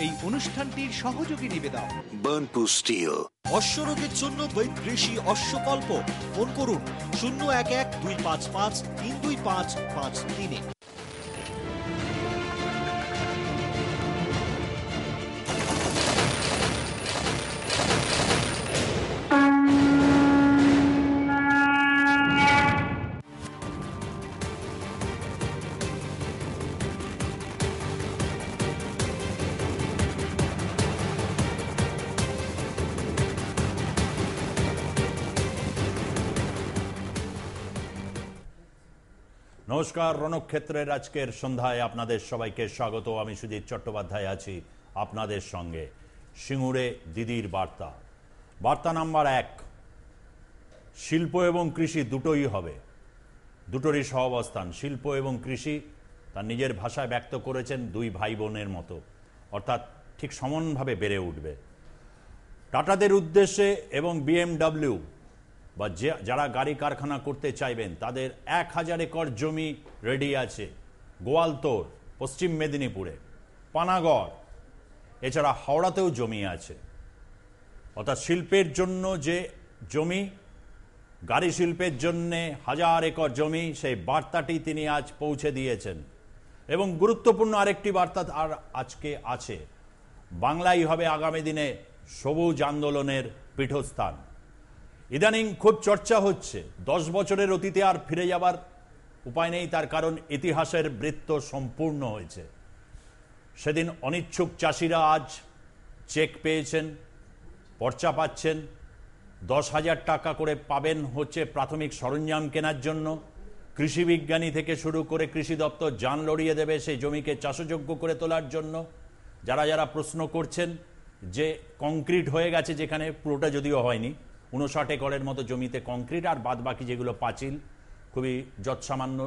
এই অনুষ্ঠানটির সহযোগী নিবেদক বার্নপুর স্টিল। অশ্বরোগের জন্য বৈদেশি অশ্বকল্প। ফোন করুন 011-255-32553। নমস্কার, রণক্ষেত্রের আজকের সন্ধ্যায় আপনাদের সবাইকে স্বাগত। আমি সুজিত চট্টোপাধ্যায় আছি আপনাদের সঙ্গে। সিঙ্গুরে দিদির বার্তা, বার্তা নাম্বার 1, শিল্প এবং কৃষি দুটোই হবে, দুটোরই সহাবস্থান। শিল্প এবং কৃষি তার নিজের ভাষায় ব্যক্ত করেছেন দুই ভাই বোনের মতো, অর্থাৎ ঠিক সমানভাবে বেড়ে উঠবে। টাটাদের উদ্দেশ্যে এবং BMW বা যারা গাড়ি কারখানা করতে চাইবেন তাদের 1000 একর জমি রেডি আছে গোয়ালতোড়, পশ্চিম মেদিনীপুরে, পানাগড়, এছাড়া হাওড়াতেও জমি আছে। অর্থাৎ শিল্পের জন্য যে জমি, গাড়ি শিল্পের জন্যে 1000 একর জমি, সেই বার্তাটি তিনি আজ পৌঁছে দিয়েছেন। এবং গুরুত্বপূর্ণ আরেকটি বার্তা আর আজকে আছে, বাংলাই হবে আগামী দিনে সবুজ আন্দোলনের পীঠস্থান। ইদানিং খুব চর্চা হচ্ছে 10 বছরের অতীতে আর ফিরে যাবার উপায় নেই, তার কারণ ইতিহাসের বৃত্ত সম্পূর্ণ হয়েছে। সেদিন অনিচ্ছুক চাষিরা আজ চেক পেয়েছেন, পর্চা পাচ্ছেন, 10,000 টাকা করে পাবেন হচ্ছে প্রাথমিক সরঞ্জাম কেনার জন্য। কৃষি বিজ্ঞানী থেকে শুরু করে কৃষি দপ্তর জান লড়িয়ে দেবে সেই জমিকে চাষযোগ্য করে তোলার জন্য। যারা যারা প্রশ্ন করছেন যে কংক্রিট হয়ে গেছে, যেখানে পুরোটা যদিও হয়নি, 59 একরের মতো জমিতে কংক্রিট, আর বাদ বাকি যেগুলো পাঁচিল, খুবই যৎসামান্য,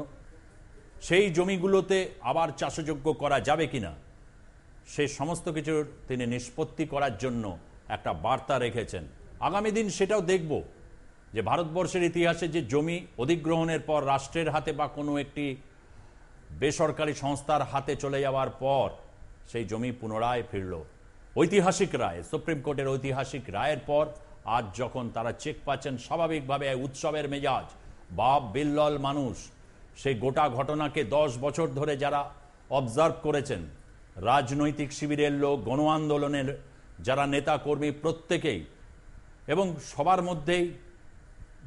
সেই জমিগুলোতে আবার চাষযোগ্য করা যাবে কিনা সেই সমস্ত কিছুর তিনি নিষ্পত্তি করার জন্য একটা বার্তা রেখেছেন। আগামী দিন সেটাও দেখব যে ভারতবর্ষের ইতিহাসে যে জমি অধিগ্রহণের পর রাষ্ট্রের হাতে বা কোনো একটি বেসরকারি সংস্থার হাতে চলে যাওয়ার পর সেই জমি পুনরায় ফিরল। ঐতিহাসিক রায়, সুপ্রিম কোর্টের ঐতিহাসিক রায়ের পর আজ যখন তারা চেক পাচ্ছেন, স্বাভাবিকভাবে উৎসবের মেজাজ, বাপ বিল্লল মানুষ সেই গোটা ঘটনাকে 10 বছর ধরে যারা অবজার্ভ করেছেন, রাজনৈতিক শিবিরের লোক, গণ আন্দোলনের যারা নেতা কর্মী, প্রত্যেকেই, এবং সবার মধ্যেই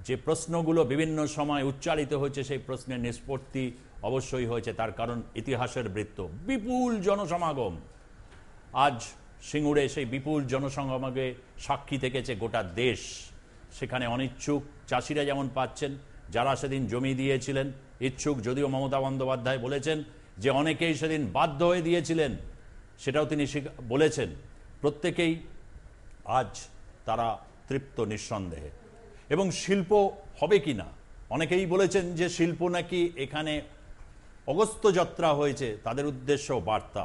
যে প্রশ্নগুলো বিভিন্ন সময় উচ্চারিত হয়েছে, সেই প্রশ্নের নিষ্পত্তি অবশ্যই হয়েছে। তার কারণ ইতিহাসের বৃত্ত, বিপুল জনসমাগম। আজ সিঙ্গুরে সেই বিপুল জনসমাগমে সাক্ষী থেকেছে গোটা দেশ। সেখানে অনিচ্ছুক চাষিরা যেমন পাচ্ছেন, যারা সেদিন জমি দিয়েছিলেন ইচ্ছুক, যদিও মমতা বন্দ্যোপাধ্যায় বলেছেন যে অনেকেই সেদিন বাধ্য হয়ে দিয়েছিলেন, সেটাও তিনি বলেছেন, প্রত্যেকেই আজ তারা তৃপ্ত নিঃসন্দেহে। এবং শিল্প হবে কি না, অনেকেই বলেছেন যে শিল্প নাকি এখানে অগস্ত্য যাত্রা হয়েছে, তাদের উদ্দেশ্য বার্তা।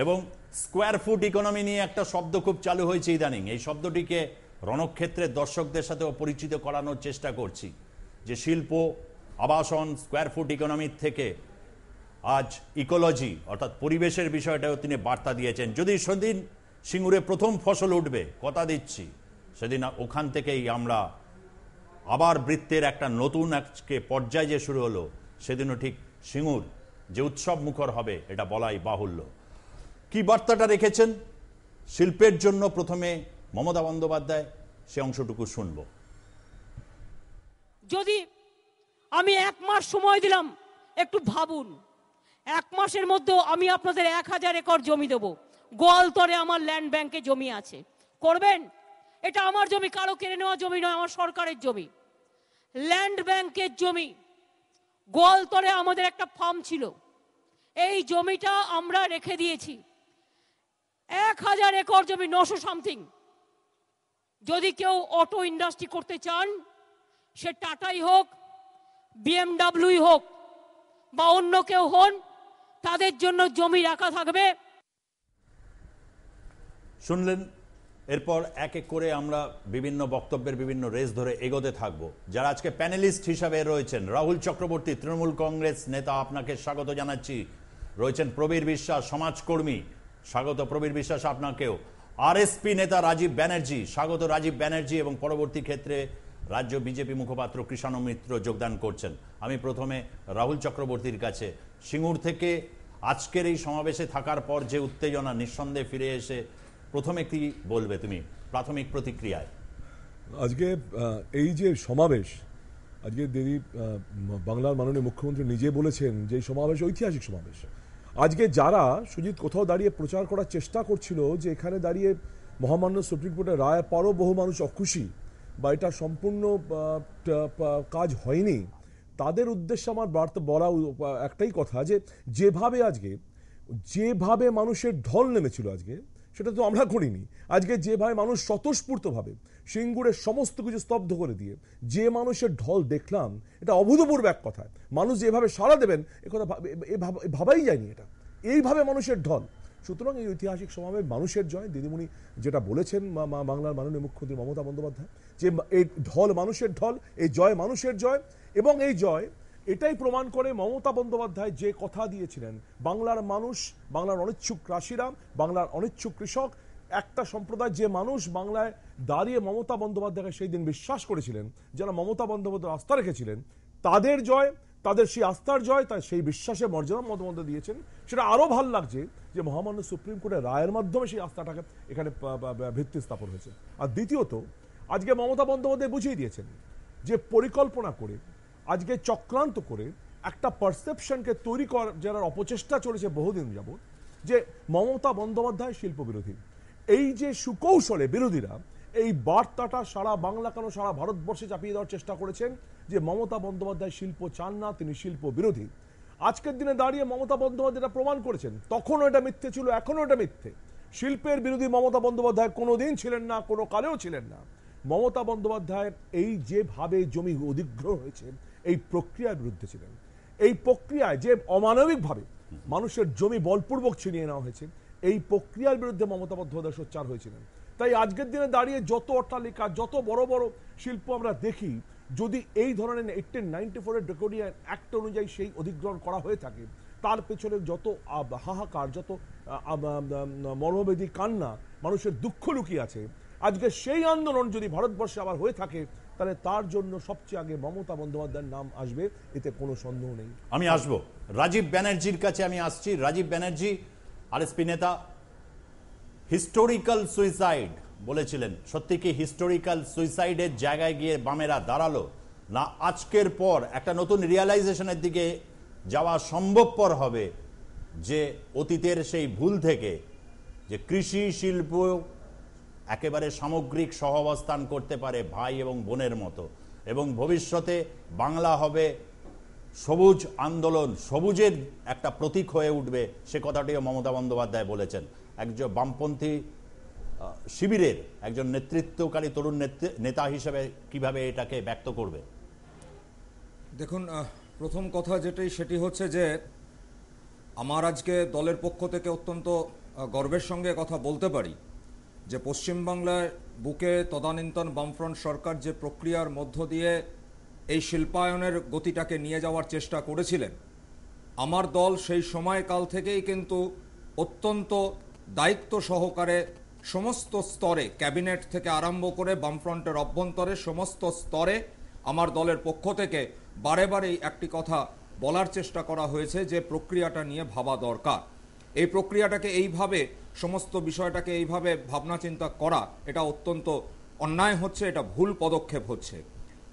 এবং স্কোয়ার ফুট ইকোনমি নিয়ে একটা শব্দ খুব চালু হয়েছে ইদানিং, এই শব্দটিকে রণক্ষেত্রের দর্শকদের সাথেও পরিচিত করানোর চেষ্টা করছি, যে শিল্প, আবাসন, স্কোয়ার ফুট ইকোনমির থেকে আজ ইকোলজি অর্থাৎ পরিবেশের বিষয়টাও তিনি বার্তা দিয়েছেন। যদি সেদিন সিঙ্গুরে প্রথম ফসল উঠবে, কথা দিচ্ছি, সেদিন ওখান থেকেই আমরা আবার বৃত্তের একটা নতুন আজকে পর্যায় যে শুরু হলো, সেদিনও ঠিক সিঙ্গুর যে উৎসব মুখর হবে এটা বলাই বাহুল্য। কি বার্তাটা রেখেছেন শিল্পের জন্য প্রথমে মমতা বন্দ্যোপাধ্যায়, সে অংশটুকু শুনব। যদি আমি 1 মাস সময় দিলাম, একটু ভাবুন, 1 মাসের মধ্যে আমি আপনাদের 1000 একর জমি দেবো। গোয়ালতরে আমার ল্যান্ড ব্যাংকে জমি আছে, করবেন? এটা আমার জমি, কারো কেড়ে নেওয়া জমি নয়, আমার সরকারের জমি, ল্যান্ড ব্যাংকের জমি। গোয়ালতরে আমাদের একটা ফার্ম ছিল, এই জমিটা আমরা রেখে দিয়েছি। 1000 একর জমি, 900 সামথিং। যদি কেউ অটো ইন্ডাস্ট্রি করতে চান, সে টাটাই হোক, BMW হোক বা অন্য কেউ হন, তাদের জন্য জমি রাখা থাকবে। শুনলেন, এরপর এক এক করে আমরা বিভিন্ন বক্তব্যের বিভিন্ন রেস ধরে এগোতে থাকবো। যারা আজকে প্যানেলিস্ট হিসাবে রয়েছেন, রাহুল চক্রবর্তী, তৃণমূল কংগ্রেস নেতা, আপনাকে স্বাগত জানাচ্ছি। রয়েছেন প্রবীর বিশ্বাস, সমাজকর্মী, স্বাগত প্রবীর বিশ্বাস আপনাকেও। আরএসপি নেতা রাজীব ব্যানার্জি, স্বাগত রাজীব ব্যানার্জি, এবং পরবর্তী ক্ষেত্রে রাজ্য বিজেপি মুখপাত্র কৃষাণ মিত্র যোগদান করছেন। আমি প্রথমে রাহুল চক্রবর্তীর কাছে, সিঙ্গুর থেকে আজকের এই সমাবেশে থাকার পর যে উত্তেজনা, নিঃসন্দেহে ফিরে এসে প্রথমে কি বলবে তুমি প্রাথমিক প্রতিক্রিয়ায়? আজকে এই যে সমাবেশ, আজকে দিদি বাংলার মাননীয় মুখ্যমন্ত্রী নিজে বলেছেন যে এই সমাবেশ ঐতিহাসিক সমাবেশ। আজকে যারা সুজিত কোথাও দাঁড়িয়ে প্রচার করার চেষ্টা করছিল যে এখানে দাঁড়িয়ে মহামান্য সুপ্রিম কোর্টের রায়ের পরও বহু মানুষ অখুশি বা এটা সম্পূর্ণ কাজ হয়নি, তাদের উদ্দেশ্যে আমার বার্তা বলা একটাই কথা যে যেভাবে মানুষের ঢল নেমেছিল আজকে, সেটা তো আমরা করিনি। আজকে যেভাবে মানুষ স্বতঃস্ফূর্তভাবে সিঙ্গুরের সমস্ত কিছু স্তব্ধ করে দিয়ে যে মানুষের ঢল দেখলাম, এটা অভূতপূর্ব এক কথা। মানুষ যেভাবে সাড়া দেবেন একথা ভাবাই যায়নি, এটা এইভাবে মানুষের ঢল। সুতরাং এই ঐতিহাসিক সমাবেশ মানুষের জয়। দিদিমণি যেটা বলেছেন বাংলার মাননীয় মুখ্যমন্ত্রী মমতা বন্দ্যোপাধ্যায়, যে এই ঢল মানুষের ঢল, এই জয় মানুষের জয়। এবং এই জয় এটাই প্রমাণ করে মমতা বন্দ্যোপাধ্যায় যে কথা দিয়েছিলেন, বাংলার মানুষ, বাংলার অনিচ্ছুক চাষিরা, বাংলার অনিচ্ছুক কৃষক, একটা সম্প্রদায় যে মানুষ বাংলায় দাঁড়িয়ে মমতা বন্দ্যোপাধ্যায়কে সেই দিন বিশ্বাস করেছিলেন, যারা মমতা বন্দ্যোপাধ্যায় আস্থা রেখেছিলেন, তাদের জয়, তাদের সেই আস্থার জয়, তাই সেই বিশ্বাসে মর্যাদা মমতা দিয়েছেন। সেটা আরো ভাল লাগছে যে মহামান্য সুপ্রিম কোর্টের রায়ের মাধ্যমে সেই আস্থাটাকে এখানে ভিত্তি স্থাপন হয়েছে। আর দ্বিতীয়ত, আজকে মমতা বন্দ্যোপাধ্যায় বুঝিয়ে দিয়েছেন যে পরিকল্পনা করে, আজকে চক্রান্ত করে একটা পারসেপশনকে তৈরি করার যারা অপচেষ্টা চলেছে বহুদিন যাবত, যে মমতা বন্দ্যোপাধ্যায় শিল্প বিরোধী। এই যে সুকৌশলে বিরোধীরা এই বার্তাটা সারা বাংলা কেন সারা ভারতবর্ষে চাপিয়ে দেওয়ার চেষ্টা করেছেন যে মমতা বন্দ্যোপাধ্যায় শিল্প চান না, তিনি শিল্প বিরোধী। আজকের দিনে দাঁড়িয়ে মমতা বন্দ্যোপাধ্যায় এটা প্রমাণ করেছেন। তখনও এটা মিথ্যে ছিল, এখনও এটা মিথ্যে। শিল্পের বিরোধী মমতা বন্দ্যোপাধ্যায় কোনোদিন ছিলেন না, কোনো কালেও ছিলেন না। মমতা বন্দ্যোপাধ্যায়ের এই যেভাবে জমি অধিগ্রহণ হয়েছে, এই প্রক্রিয়ার বিরুদ্ধে ছিলেন। এই প্রক্রিয়ায় যে অমানবিকভাবে মানুষের জমি বলপূর্বক ছিনিয়ে নেওয়া হয়েছে, এই প্রক্রিয়ার বিরুদ্ধে মমতা বন্দ্যোপাধ্যায় সোচ্চার হয়েছিলেন। তাই আজকের দিনে দাঁড়িয়ে যত অট্টালিকা, যত বড় বড় শিল্প আমরা দেখি, যদি এই ধরনের 1894 ড্রেকোডিয়ান অ্যাক্ট অনুযায়ী সেই অধিগ্রহণ করা হয়ে থাকে, তার পেছনে যত হাহাকার, যত মর্মবেদী কান্না, মানুষের দুঃখ লুকিয়ে আছে, আজকে সেই আন্দোলন যদি ভারতবর্ষে আবার হয়ে থাকে, তাহলে তার জন্য সবচেয়ে আগে মমতা বন্দ্যোপাধ্যায়ের নাম আসবে, এতে কোনো সন্দেহ নেই। আমি আসবো রাজীব ব্যানার্জির কাছে, আমি আসছি। রাজীব ব্যানার্জি, আরএসপি নেতা, হিস্টোরিক্যাল সুইসাইড বলেছিলেন, সত্যি কি হিস্টোরিক্যাল সুইসাইডের জায়গায় গিয়ে বামেরা দাঁড়ালো, না আজকের পর একটা নতুন রিয়ালাইজেশনের দিকে যাওয়া সম্ভবপর হবে যে অতীতের সেই ভুল থেকে যে কৃষি শিল্প একেবারে সামগ্রিক সহাবস্থান করতে পারে ভাই এবং বোনের মতো, এবং ভবিষ্যতে বাংলা হবে সবুজ আন্দোলন, সবুজের একটা প্রতীক হয়ে উঠবে, সে কথাটিও মমতা বন্দ্যোপাধ্যায় বলেছেন। একজন বামপন্থী শিবিরের একজন নেতৃত্বকারী তরুণ নেতা হিসেবে কিভাবে এটাকে ব্যক্ত করবে? দেখুন, প্রথম কথা সেটি হচ্ছে যে আমার আজকে দলের পক্ষ থেকে অত্যন্ত গর্বের সঙ্গে কথা বলতে পারি যে পশ্চিমবাংলার বুকে তদানীন্তন বামফ্রন্ট সরকার যে প্রক্রিয়ার মধ্য দিয়ে এই শিল্পায়নের গতিটাকে নিয়ে যাওয়ার চেষ্টা করেছিলেন, আমার দল সেই সময়কাল থেকেই কিন্তু অত্যন্ত দায়িত্ব সহকারে সমস্ত স্তরে, ক্যাবিনেট থেকে আরম্ভ করে বামফ্রন্টের অভ্যন্তরে সমস্ত স্তরে আমার দলের পক্ষ থেকে বারে বারেই একটি কথা বলার চেষ্টা করা হয়েছে যে প্রক্রিয়াটা নিয়ে ভাবা দরকার। এই প্রক্রিয়াটাকে এইভাবে, সমস্ত বিষয়টাকে এইভাবে ভাবনা চিন্তা করা, এটা অত্যন্ত অন্যায় হচ্ছে, এটা ভুল পদক্ষেপ হচ্ছে।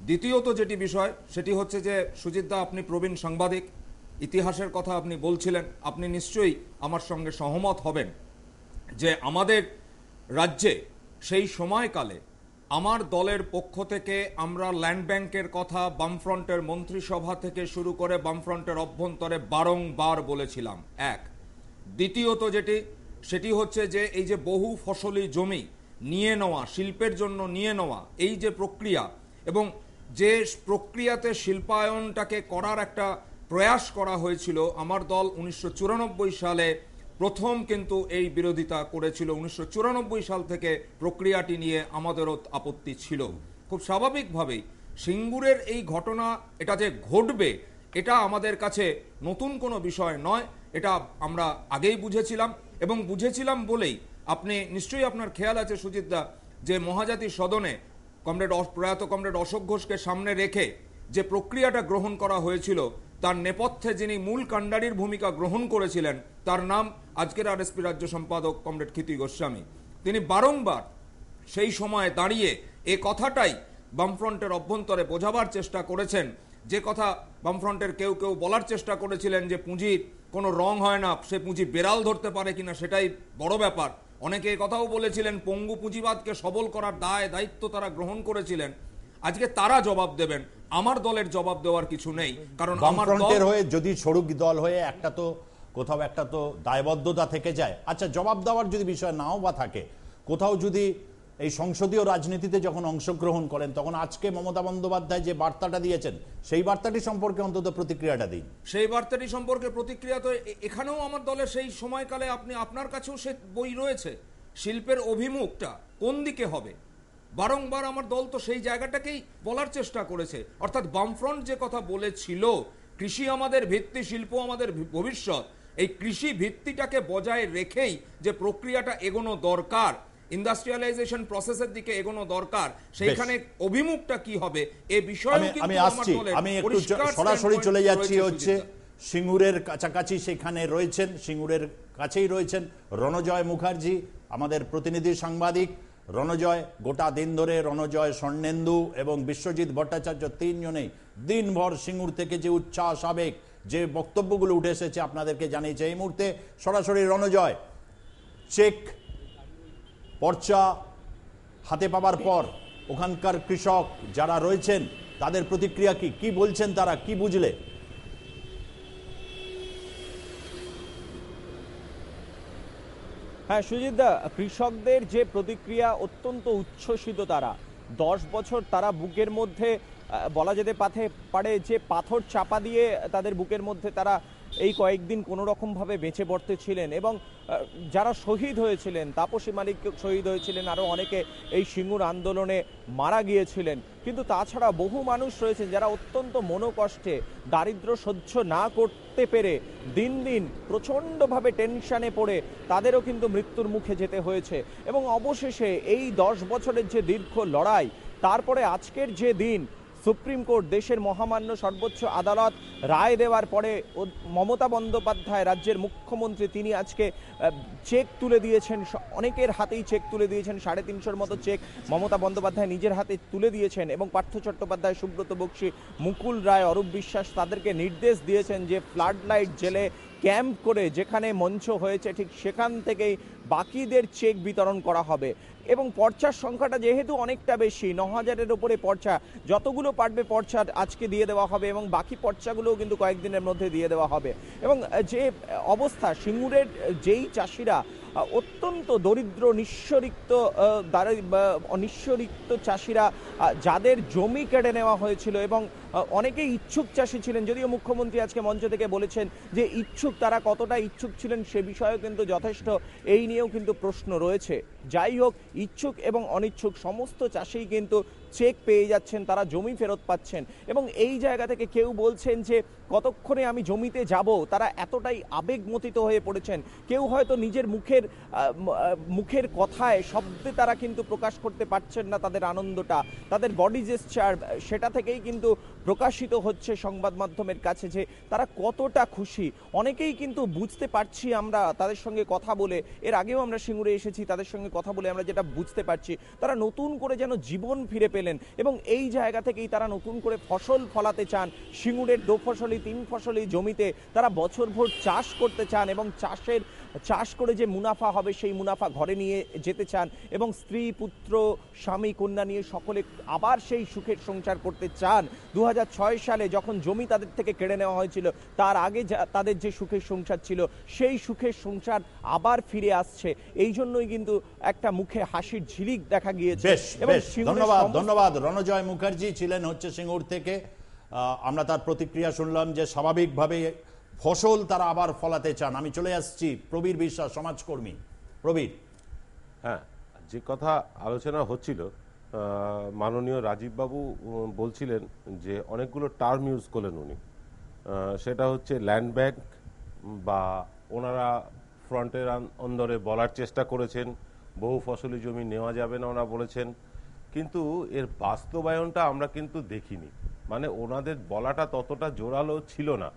দ্বিতীয়ত যেটি বিষয় সেটি হচ্ছে যে সুজিতদা, আপনি প্রবীণ সাংবাদিক, ইতিহাসের কথা আপনি বলছিলেন, আপনি নিশ্চয়ই আমার সঙ্গে সহমত হবেন যে আমাদের রাজ্যে সেই সময়কালে আমার দলের পক্ষ থেকে আমরা ল্যান্ড ব্যাংকের কথা বামফ্রন্টের মন্ত্রিসভা থেকে শুরু করে বামফ্রন্টের অভ্যন্তরে বারংবার বলেছিলাম। এক। দ্বিতীয়ত সেটি হচ্ছে যে এই যে বহু ফসলি জমি নিয়ে নেওয়া, শিল্পের জন্য নিয়ে নেওয়া, এই যে প্রক্রিয়া, এবং যে প্রক্রিয়াতে শিল্পায়নটাকে করার একটা প্রয়াস করা হয়েছিল, আমার দল 1994 সালে প্রথম কিন্তু এই বিরোধিতা করেছিল। 1994 সাল থেকে প্রক্রিয়াটি নিয়ে আমাদেরও আপত্তি ছিল। খুব স্বাভাবিকভাবেই সিঙ্গুরের এই ঘটনা, এটা যে ঘটবে, এটা আমাদের কাছে নতুন কোনো বিষয় নয়, এটা আমরা আগেই বুঝেছিলাম। এবং বুঝেছিলাম বলেই আপনি নিশ্চয়ই আপনার খেয়াল আছে সুজিতদা, যে মহাজাতি সদনে প্রয়াত কমরেড অশোক ঘোষকে সামনে রেখে যে প্রক্রিয়াটা গ্রহণ করা হয়েছিল, তার নেপথ্যে যিনি মূল কাণ্ডারির ভূমিকা গ্রহণ করেছিলেন তার নাম আজকের আরএসপি রাজ্য সম্পাদক কমরেড ক্ষিতি গোস্বামী। তিনি বারংবার সেই সময় দাঁড়িয়ে এ কথাটাই বামফ্রন্টের অভ্যন্তরে বোঝাবার চেষ্টা করেছেন, যে কথা বামফ্রন্টের কেউ কেউ বলার চেষ্টা করেছিলেন যে পুঁজির কোনো রং হয় না, সে পুঁজি বেড়াল ধরতে পারে কিনা সেটাই বড় ব্যাপার। অনেকে কথাও বলেছিলেন পঙ্গু পুঁজিবাদকে সবল করার দায়িত্ব তারা গ্রহণ করেছিলেন। আজকে তারা জবাব দেবেন, আমার দলের জবাব দেওয়ার কিছু নেই, কারণ আমার বামফ্রন্টের হয়ে যদি সরুক দল হয়ে একটা তো কোথাও একটা তো দায়বদ্ধতা থেকে যায়। আচ্ছা, জবাব দেওয়ার যদি বিষয় নাও বা থাকে, কোথাও যদি এই সংসদীয় রাজনীতিতে যখন অংশগ্রহণ করেন, তখন আজকে মমতা বন্দ্যোপাধ্যায় যে বার্তাটা দিয়েছেন সেই বার্তাটি সম্পর্কে অন্তত প্রতিক্রিয়াটা দিন। সেই বার্তাটি সম্পর্কে প্রতিক্রিয়া তো এখানেও আমার দলের সেই সময়কালে আপনার কাছেও সে বই রয়েছে, শিল্পের অভিমুখটা কোন দিকে হবে। বারংবার আমার দল তো সেই জায়গাটাকেই বলার চেষ্টা করেছে। অর্থাৎ বামফ্রন্ট যে কথা বলেছিল, কৃষি আমাদের ভিত্তি, শিল্প আমাদের ভবিষ্যৎ, এই কৃষি ভিত্তিটাকে বজায় রেখেই যে প্রক্রিয়াটা এগোনো দরকার, ইন্ডাস্ট্রিয়ালাইজেশন প্রসেসের দিকে এগোনো দরকার, সেইখানে অভিমুখটা কি হবে এ বিষয়ে আমি আসছি, আমি একটু সরাসরি চলে যাচ্ছি হচ্ছে সিঙ্গুরের কাছাকাছি। সেখানে রয়েছেন, সিঙ্গুরের কাছেই রয়েছেন রণজয় মুখার্জি, আমাদের প্রতিনিধি সাংবাদিক। রণজয়, গোটা দিন ধরে রণজয়, স্বর্ণেন্দু এবং বিশ্বজিৎ ভট্টাচার্য তিনজনেই দিনভর সিঙ্গুর থেকে যে উচ্ছ্বাস, আবেগ, যে বক্তব্যগুলো উঠে এসেছে আপনাদেরকে জানিয়েছে। এই মুহূর্তে সরাসরি রণজয়, চেক পর্চা হাতে পাওয়ার পর ওখানকার কৃষক যারা রয়েছেন তাদের প্রতিক্রিয়া কি বলছেন, তারা কি বুঝলে? হ্যাঁ সুজিতদা, কৃষকদের যে প্রতিক্রিয়া অত্যন্ত উচ্ছ্বসিত। তারা 10 বছর তারা বুকের মধ্যে বলা যেতে পারে যে পাথর চাপা দিয়ে তাদের বুকের মধ্যে তারা এই কয়েকদিন কোনো রকমভাবে বেঁচে পড়তে ছিলেন, এবং যারা শহীদ হয়েছিলেন, তাপসী মালিক শহীদ হয়েছিলেন, আরও অনেকে এই সিঙ্গুর আন্দোলনে মারা গিয়েছিলেন। কিন্তু তাছাড়া বহু মানুষ রয়েছেন যারা অত্যন্ত মনোকষ্টে, দারিদ্র্য সহ্য না করতে পেরে দিন দিন প্রচণ্ডভাবে টেনশানে পড়ে তাদেরও কিন্তু মৃত্যুর মুখে যেতে হয়েছে। এবং অবশেষে এই 10 বছরের যে দীর্ঘ লড়াই, তারপরে আজকের যে দিন সুপ্রিম কোর্ট, দেশের মহামান্য সর্বোচ্চ আদালত রায় দেওয়ার পরে মমতা বন্দ্যোপাধ্যায় রাজ্যের মুখ্যমন্ত্রী, তিনি আজকে চেক তুলে দিয়েছেন, অনেকের হাতেই চেক তুলে দিয়েছেন। 350-র মতো চেক মমতা বন্দ্যোপাধ্যায় নিজের হাতে তুলে দিয়েছেন, এবং পার্থ চট্টোপাধ্যায়, সুব্রত বক্সী, মুকুল রায়, অরূপ বিশ্বাস তাদেরকে নির্দেশ দিয়েছেন যে ফ্লাড লাইট জেলে ক্যাম্প করে যেখানে মঞ্চ হয়েছে ঠিক সেখান থেকেই বাকিদের চেক বিতরণ করা হবে। এবং পর্চার সংখ্যাটা যেহেতু অনেকটা বেশি, 9000-এর ওপরে পর্চা, যতগুলো পারবে পর্চা আজকে দিয়ে দেওয়া হবে, এবং বাকি পর্চাগুলোও কিন্তু কয়েকদিনের মধ্যে দিয়ে দেওয়া হবে। এবং যে অবস্থা, সিঙ্গুরের যেই চাষিরা অত্যন্ত দরিদ্র, নিঃস্বরিক্ত চাষিরা, যাদের জমি কেড়ে নেওয়া হয়েছিল, এবং অনেকেই ইচ্ছুক চাষি ছিলেন, যদিও মুখ্যমন্ত্রী আজকে মঞ্চ থেকে বলেছেন যে ইচ্ছুক, তারা কতটা ইচ্ছুক ছিলেন সে বিষয়েও কিন্তু যথেষ্ট এই নিয়েও কিন্তু প্রশ্ন রয়েছে। যাই হোক, ইচ্ছুক এবং অনিচ্ছুক সমস্ত চাষিই কিন্তু চেক পেয়ে যাচ্ছেন, তারা জমি ফেরত পাচ্ছেন। এবং এই জায়গা থেকে কেউ বলছেন যে কতক্ষণে আমি জমিতে যাব, তারা এতটাই আবেগমতিত হয়ে পড়েছেন। কেউ হয়তো নিজের মুখের কথায়, শব্দে তারা কিন্তু প্রকাশ করতে পারছেন না তাদের আনন্দটা, তাদের বডি জেস্চার, সেটা থেকেই কিন্তু প্রকাশিত হচ্ছে সংবাদ মাধ্যমের কাছে যে তারা কতটা খুশি। অনেকেই কিন্তু বুঝতে পারছি আমরা তাদের সঙ্গে কথা বলে, এর আগেও আমরা সিঙ্গুরে এসেছি, তাদের সঙ্গে কথা বলে আমরা যেটা বুঝতে পারছি, তারা নতুন করে যেন জীবন ফিরে পেলেন, এবং এই জায়গা থেকেই তারা নতুন করে ফসল ফলাতে চান। সিঙ্গুরের 2 ফসলি 3 ফসলি জমিতে তারা বছরভর চাষ করতে চান, এবং চাষ করে যে মুনাফা হবে সেই মুনাফা ঘরে নিয়ে যেতে চান, এবং স্ত্রী, পুত্র, স্বামী, কন্যা নিয়ে সকলে আবার সেই সুখের সংসার করতে চান। 2006 সালে যখন জমি তাদের থেকে কেড়ে নেওয়া হয়েছিল, তার আগে তাদের যে সুখের সংসার ছিল, সেই সুখের সংসার আবার ফিরে আসছে। এই জন্যই কিন্তু একটা মুখে হাসির ঝিলিক দেখা গিয়েছে। ধন্যবাদ। রণজয় মুখার্জি ছিলেন হচ্ছে সিঙ্গুর থেকে। আমরা তার প্রতিক্রিয়া শুনলাম যে স্বাভাবিকভাবে ফসল তারা আবার ফলাতে চান। আমি চলে আসছি প্রবীর বিশ্বাস, সমাজকর্মী। প্রবীর, হ্যাঁ, যে কথা আলোচনা হচ্ছিল, মাননীয় রাজীব বাবু বলছিলেন যে অনেকগুলো টার্ম ইউজ করলেন উনি, সেটা হচ্ছে ল্যান্ড ব্যাংক, বা ওনারা ফ্রন্টের অন্দরে বলার চেষ্টা করেছেন, বহু ফসলি জমি নেওয়া যাবে না ওনারা বলেছেন, কিন্তু এর বাস্তবায়নটা আমরা কিন্তু দেখিনি। মানে ওনাদের বলাটা ততটা জোরালো ছিল না,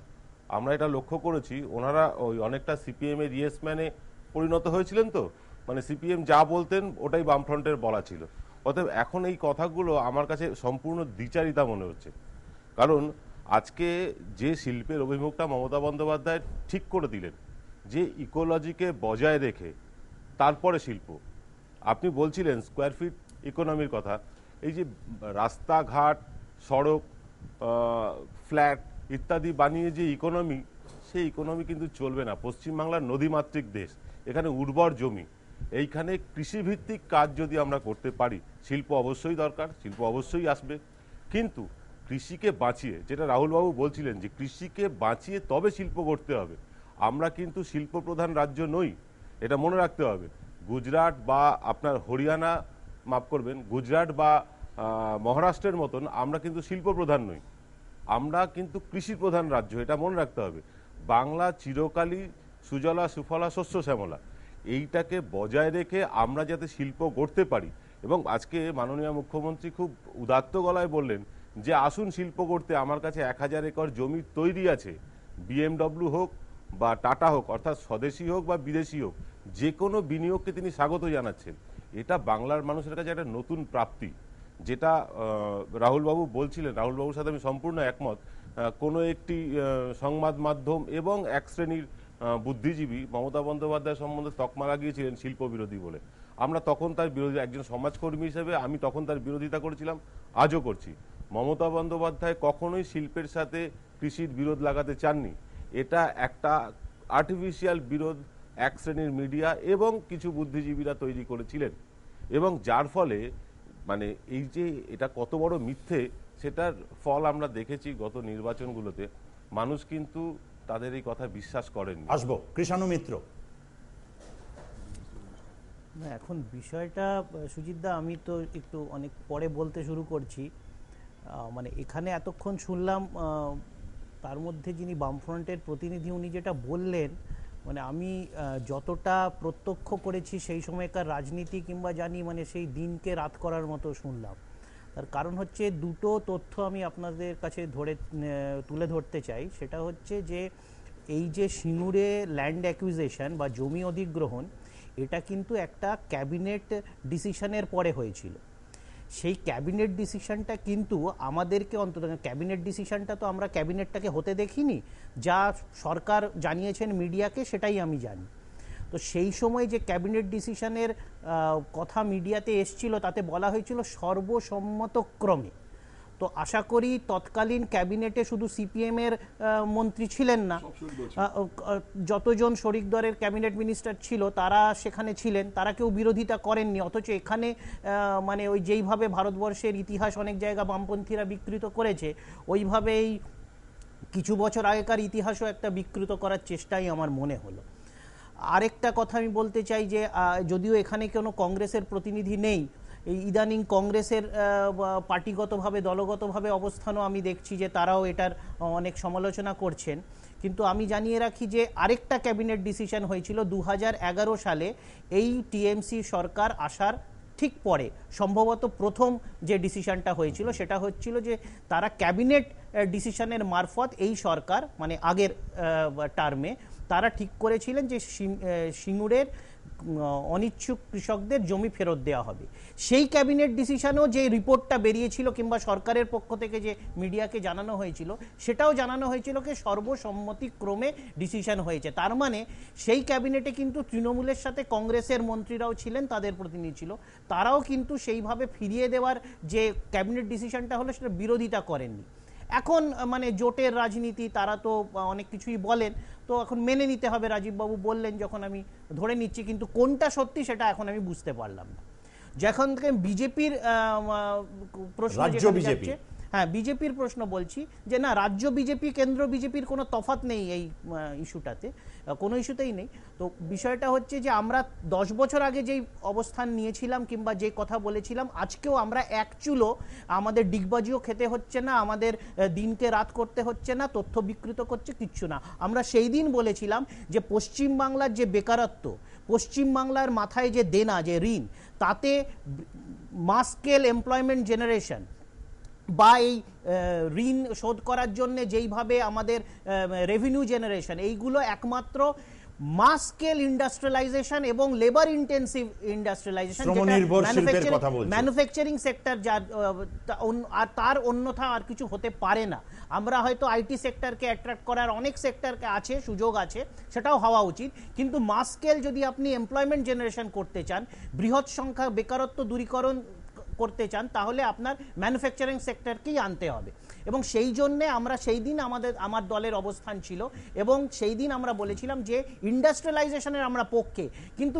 আমরা এটা লক্ষ্য করেছি। ওনারা ওই অনেকটা সিপিএম এর ইয়েসম্যানে পরিণত হয়েছিলেন, তো মানে সিপিএম যা বলতেন ওটাই বামফ্রন্টের বলা ছিল। অতএব এখন এই কথাগুলো আমার কাছে সম্পূর্ণ দ্বিচারিতা মনে হচ্ছে। কারণ আজকে যে শিল্পের অভিমুখটা মমতা বন্দ্যোপাধ্যায় ঠিক করে দিলেন, যে ইকোলজিকে বজায় রেখে তারপরে শিল্প, আপনি বলছিলেন স্কোয়ার ফিট ইকোনমির কথা, এই যে রাস্তাঘাট, সড়ক, ফ্ল্যাট ইত্যাদি বানিয়ে যে ইকোনমি, সেই ইকোনমি কিন্তু চলবে না। পশ্চিমবাংলার নদীমাতৃক দেশ, এখানে উর্বর জমি, এইখানে কৃষিভিত্তিক কাজ যদি আমরা করতে পারি, শিল্প অবশ্যই দরকার, শিল্প অবশ্যই আসবে, কিন্তু কৃষিকে বাঁচিয়ে, যেটা রাহুলবাবু বলছিলেন যে কৃষিকে বাঁচিয়ে তবে শিল্প করতে হবে। আমরা কিন্তু শিল্প প্রধান রাজ্য নই, এটা মনে রাখতে হবে। গুজরাট বা আপনার হরিয়ানা, মাফ করবেন, গুজরাট বা মহারাষ্ট্রের মতন আমরা কিন্তু শিল্প প্রধান নই, আমরা কিন্তু কৃষি প্রধান রাজ্য, এটা মনে রাখতে হবে। বাংলা চিরকালই সুজলা সুফলা শস্য শ্যামলা, এইটাকে বজায় রেখে আমরা যাতে শিল্প গড়তে পারি। এবং আজকে মাননীয় মুখ্যমন্ত্রী খুব উদাত্ত গলায় বললেন যে আসুন শিল্প করতে, আমার কাছে 1000 একর জমি তৈরি আছে, বিএমডব্লিউ হোক বা টাটা হোক, অর্থাৎ স্বদেশি হোক বা বিদেশি হোক, যে কোনো বিনিয়োগকে তিনি স্বাগত জানাচ্ছেন। এটা বাংলার মানুষের কাছে একটা নতুন প্রাপ্তি, যেটা রাহুলবাবু বলছিলেন, রাহুলবাবুর সাথে আমি সম্পূর্ণ একমত। কোনো একটি সংবাদ মাধ্যম এবং এক শ্রেণীর বুদ্ধিজীবী মমতা বন্দ্যোপাধ্যায় সম্বন্ধে তকমা লাগিয়েছিলেন শিল্প বিরোধী বলে। আমরা তখন তার বিরোধী, একজন সমাজকর্মী হিসেবে আমি তখন তার বিরোধিতা করেছিলাম, আজও করছি। মমতা বন্দ্যোপাধ্যায় কখনোই শিল্পের সাথে কৃষির বিরোধ লাগাতে চাননি। এটা একটা আর্টিফিশিয়াল বিরোধ এক শ্রেণীর মিডিয়া এবং কিছু বুদ্ধিজীবীরা তৈরি করেছিলেন, এবং যার ফলে মানে এই যে এটা কত বড় মিথ্যে, সেটার ফল আমরা দেখেছি গত নির্বাচনগুলোতে। মানুষ কিন্তু তাদের এই কথা বিশ্বাস করেননি। আসবো কৃষাণু মিত্র। না, এখন বিষয়টা সুজিতদা, আমি তো একটু অনেক পরে বলতে শুরু করছি। মানে এখানে এতক্ষণ শুনলাম, তার মধ্যে যিনি বামফ্রন্টের প্রতিনিধি উনি যেটা বললেন, মানে আমি যতটা প্রত্যক্ষ করেছি সেই সময়কার রাজনীতি কিংবা জানি, মানে সেই দিনকে রাত করার মতো শুনলাম। তার কারণ হচ্ছে দুটো তথ্য আমি আপনাদের কাছে তুলে ধরতে চাই। সেটা হচ্ছে যে এই যে সিঙ্গুরে ল্যান্ড অ্যাকুইজিশন বা জমি অধিগ্রহণ, এটা কিন্তু একটা ক্যাবিনেট ডিসিশনের পরে হয়েছিল। সেই ক্যাবিনেট ডিসিশনটা কিন্তু আমাদেরকে অন্তত, ক্যাবিনেট ডিসিশনটা তো আমরা ক্যাবিনেটটাকে হতে দেখিনি, যা সরকার জানিয়েছেন মিডিয়াকে সেটাই আমি জানি। তো সেই সময় যে ক্যাবিনেট ডিসিশনের কথা মিডিয়াতে এসছিল, তাতে বলা হয়েছিল সর্বসম্মতক্রমে। তো আশা করি তৎকালীন ক্যাবিনেটে শুধু সিপিএমের মন্ত্রী ছিলেন না, যতজন শরিক দলের ক্যাবিনেট মিনিস্টার ছিল তারা সেখানে ছিলেন, তারা কেউ বিরোধিতা করেননি। অথচ এখানে মানে ওই যেইভাবে ভারতবর্ষের ইতিহাস অনেক জায়গা বামপন্থীরা বিকৃত করেছে, ওইভাবেই কিছু বছর আগেকার ইতিহাসও একটা বিকৃত করার চেষ্টাই আমার মনে হলো। আরেকটা কথা আমি বলতে চাই যে যদিও এখানে কোনো কংগ্রেসের প্রতিনিধি নেই, এই ইদানিং কংগ্রেসের পার্টিগতভাবে, দলগতভাবে অবস্থানও আমি দেখছি যে তারাও এটার অনেক সমালোচনা করছেন। কিন্তু আমি জানিয়ে রাখি যে আরেকটা ক্যাবিনেট ডিসিশন হয়েছিল 2011 সালে, এই টিএমসি সরকার আসার ঠিক পরে। সম্ভবত প্রথম যে ডিসিশনটা হয়েছিল সেটা হচ্ছিল যে তারা ক্যাবিনেট ডিসিশনের মারফত এই সরকার, মানে আগের টার্মে, তারা ঠিক করেছিলেন যে সিঙ্গুরের অনিচ্ছুক কৃষকদের জমি ফেরত দেওয়া হবে। সেই ক্যাবিনেট ডিসিশনেও যে রিপোর্টটা বেরিয়েছিল কিংবা সরকারের পক্ষ থেকে যে মিডিয়াকে জানানো হয়েছিল, সেটাও জানানো হয়েছিল যে সর্বসম্মতিক্রমে ডিসিশন হয়েছে। তার মানে সেই ক্যাবিনেটে কিন্তু তৃণমূলের সাথে কংগ্রেসের মন্ত্রীরাও ছিলেন, তাদের প্রতিনিধি ছিল, তারাও কিন্তু সেইভাবে ফিরিয়ে দেওয়ার যে ক্যাবিনেট ডিসিশনটা হলো সেটা বিরোধিতা করেননি। এখন মানে জোটের রাজনীতি, তারা তো অনেক কিছুই বলেন, তো এখন মেনে নিতে হবে। রাজীববাবু বললেন যখন আমি ধরে নিচ্ছি, কিন্তু কোনটা সত্যি সেটা এখন আমি বুঝতে পারলাম না। যখন থেকে বিজেপির প্রশ্ন, হ্যাঁ, বিজেপির প্রশ্ন বলছি যে না, রাজ্য বিজেপি কেন্দ্র বিজেপির কোনো তফাৎ নেই এই ইস্যুটাতে, কোনো ইস্যুতেই নেই। তো বিষয়টা হচ্ছে যে আমরা 10 বছর আগে যেই অবস্থান নিয়েছিলাম কিংবা যে কথা বলেছিলাম, আজকেও আমরা এক চুলো আমাদের ডিগবাজিও খেতে হচ্ছে না, আমাদের দিনকে রাত করতে হচ্ছে না, তথ্য বিকৃত করছে কিচ্ছু না। আমরা সেই দিন বলেছিলাম যে পশ্চিমবাংলার যে বেকারত্ব, পশ্চিমবাংলার মাথায় যে দেনা, যে ঋণ, তাতে মাস স্কেল এমপ্লয়মেন্ট জেনারেশন বা এই ঋণ শোধ করার জন্য যেইভাবে আমাদের রেভিনিউ জেনারেশন, এইগুলো একমাত্র মাস স্কেল ইন্ডাস্ট্রিয়ালাইজেশন এবং labour intensive industrialisation, manufacturing sector, আর তার অন্যথা আর কিছু হতে পারে না। আমরা হয়তো আইটি সেক্টরকে অ্যাট্রাক্ট করার অনেক সেক্টরকে আছে, সুযোগ আছে, সেটাও হওয়া উচিত, কিন্তু মাস স্কেল যদি আপনি এমপ্লয়মেন্ট জেনারেশন করতে চান, বৃহৎ সংখ্যা বেকারত্ব দূরীকরণ করতে চান, তাহলে আপনার ম্যানুফ্যাকচারিং সেক্টরকেই আনতে হবে। এবং সেই জন্যে আমরা সেই দিন আমার দলের অবস্থান ছিল, এবং সেই দিন আমরা বলেছিলাম যে ইন্ডাস্ট্রিয়ালাইজেশনের আমরা পক্ষে, কিন্তু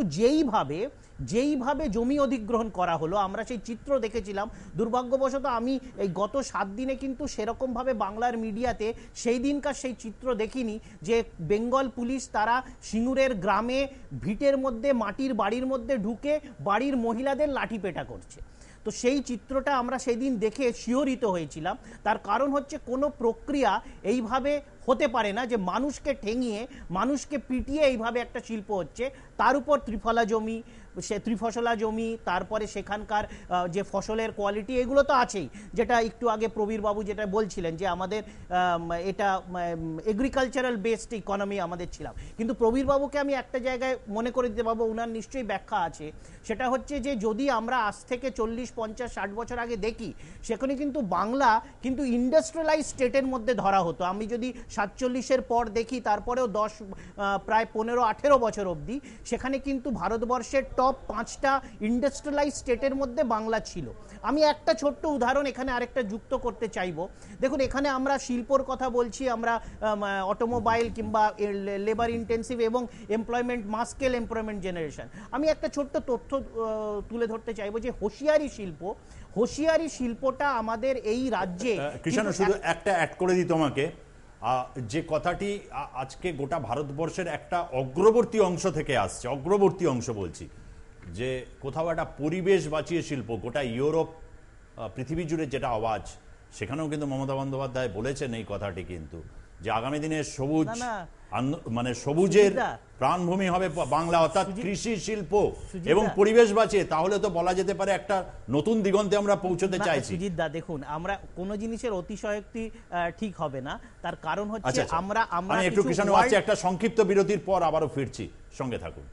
যেইভাবে জমি অধিগ্রহণ করা হলো, আমরা সেই চিত্র দেখেছিলাম। দুর্ভাগ্যবশত আমি এই গত 7 দিনে কিন্তু সেরকমভাবে বাংলার মিডিয়াতে সেই দিনকার সেই চিত্র দেখিনি, যে বেঙ্গল পুলিশ তারা সিঙ্গুরের গ্রামে ভিটের মধ্যে, মাটির বাড়ির মধ্যে ঢুকে বাড়ির মহিলাদের লাঠিপেটা করছে। তো সেই চিত্রটা আমরা সেই দিন দেখে শিহরিত হয়েছিলাম। তার কারণ হচ্ছে কোনো প্রক্রিয়া এইভাবে হতে পারে না যে মানুষকে ঠেঙিয়ে, মানুষকে পিটিয়ে এইভাবে একটা শিল্প হচ্ছে, তার উপর ত্রিফসলা জমি, তারপরে সেখানকার যে ফসলের কোয়ালিটি, এগুলো তো আছেই, যেটা একটু আগে প্রবীরবাবু যেটা বলছিলেন যে আমাদের এটা এগ্রিকালচারাল বেসড ইকোনমি আমাদের ছিলাম। কিন্তু প্রবীরবাবুকে আমি একটা জায়গায় মনে করে দিতে পারবো, ওনার নিশ্চয়ই ব্যাখ্যা আছে, সেটা হচ্ছে যে যদি আমরা আজ থেকে 40, 50, 60 বছর আগে দেখি, সেখানে কিন্তু বাংলা কিন্তু ইন্ডাস্ট্রিয়ালাইজ স্টেটের মধ্যে ধরা হতো। আমি যদি 47-এর পর দেখি, তারপরেও প্রায় 15-18 বছর অবধি সেখানে কিন্তু ভারতবর্ষের টপ 5টা ইন্ডাস্ট্রিয়ালাইজ স্টেটের মধ্যে বাংলা ছিল। আমি একটা ছোট্ট উদাহরণ এখানে আরেকটা যুক্ত করতে চাইবো। দেখুন, এখানে আমরা শিল্পর কথা বলছি, আমরা অটোমোবাইল কিংবা লেবার ইন্টেন্সিভ এবং এমপ্লয়মেন্ট, মাস স্কেল এমপ্লয়মেন্ট জেনারেশন। আমি একটা ছোট্ট তথ্য তুলে ধরতে চাইবো যে হোশিয়ারি শিল্পটা আমাদের এই রাজ্যে, কৃষ্ণ শুধু একটা অ্যাড করে দিই তোমাকে, যে কথাটি আজকে গোটা ভারতবর্ষের একটা অগ্রবর্তী অংশ থেকে আসছে, অগ্রবর্তী অংশ বলছি, যে কোথাও একটা পরিবেশ বাঁচিয়ে শিল্প, গোটা ইউরোপ, পৃথিবী জুড়ে যেটা আওয়াজ, সেখানেও কিন্তু মমতা বন্দ্যোপাধ্যায় বলেছেন এই কথাটি, কিন্তু যে আগামী দিনে সবুজ, মানে সবুজের প্রাণভূমি হবে বাংলা, অর্থাৎ কৃষি, শিল্প এবং পরিবেশ বাঁচিয়ে, তাহলে তো বলা যেতে পারে একটা নতুন দিগন্তে আমরা পৌঁছতে চাইছি। সুজিতদা, দেখুন, আমরা কোনো জিনিসের অতিশয়োক্তি ঠিক হবে না। তার কারণ হচ্ছে আমরা একটু কৃষ্ণ একটা সংক্ষিপ্ত বিরতির পর আবারও ফিরছি, সঙ্গে থাকুন।